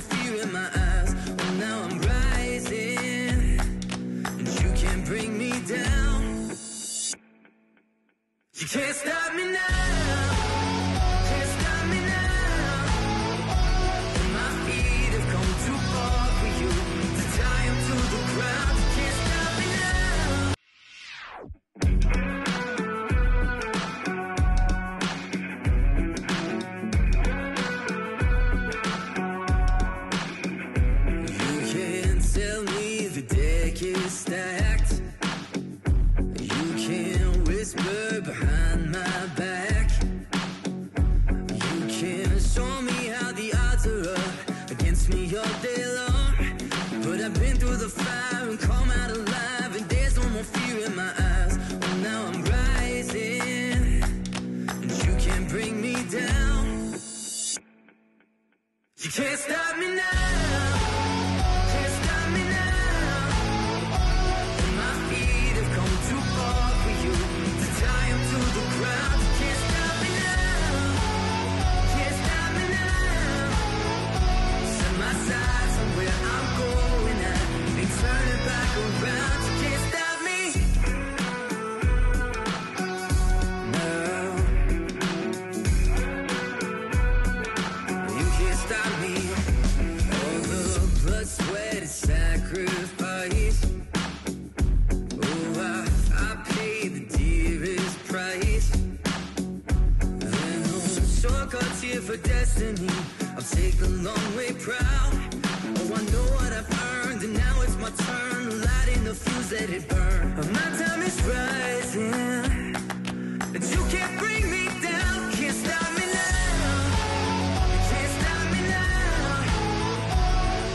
fear in my eyes. Oh, now I'm rising, and you can't bring me down. You can't stop me now. Can't stop me now. And my feet have come too far for you to tie them to the ground. You can't stop me now. You can't tell me the deck is stacked. You can't whisper behind my back. You can't show me how the odds are up against me all day long. But I've been through the fire and come out alive, and there's no more fear in my eyes. Oh, now I'm rising, and you can't bring me down. You can't stop me now. Can't stop me now. And my feet have come too far for you to tie them to the ground. You can't stop me now. Can't stop me now. Set my sights on where I'm going at, ain't turning back around. You can't stop me now. You can't stop me. All the blood, sweat, and sacrifice. Oh, I paid the dearest price. There no shortcuts here for destiny. I'll take the long way proud. Oh, I know what I've earned, and now it's my turn. Lighting the fuse, let it burn. My time is rising, and you can't bring me down. Can't stop me now. You can't stop me now.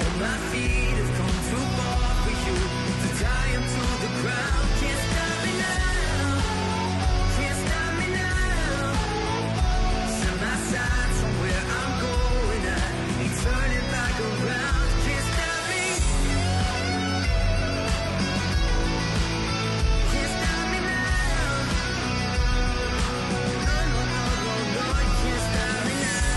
And my feet have come too far for you to tie them to the ground. Can't stop me now. Can't stop me now. Set my sights on where I'm going at, ain't turning back around. Can't stop me. Can't stop me now. No, no, no, no, no, you can't stop me now.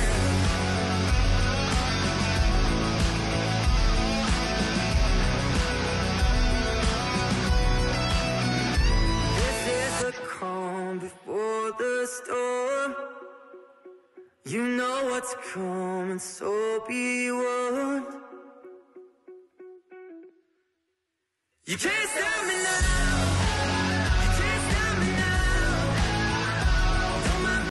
This is the calm before the storm. You know what's coming, so be warned. You can't stop me now.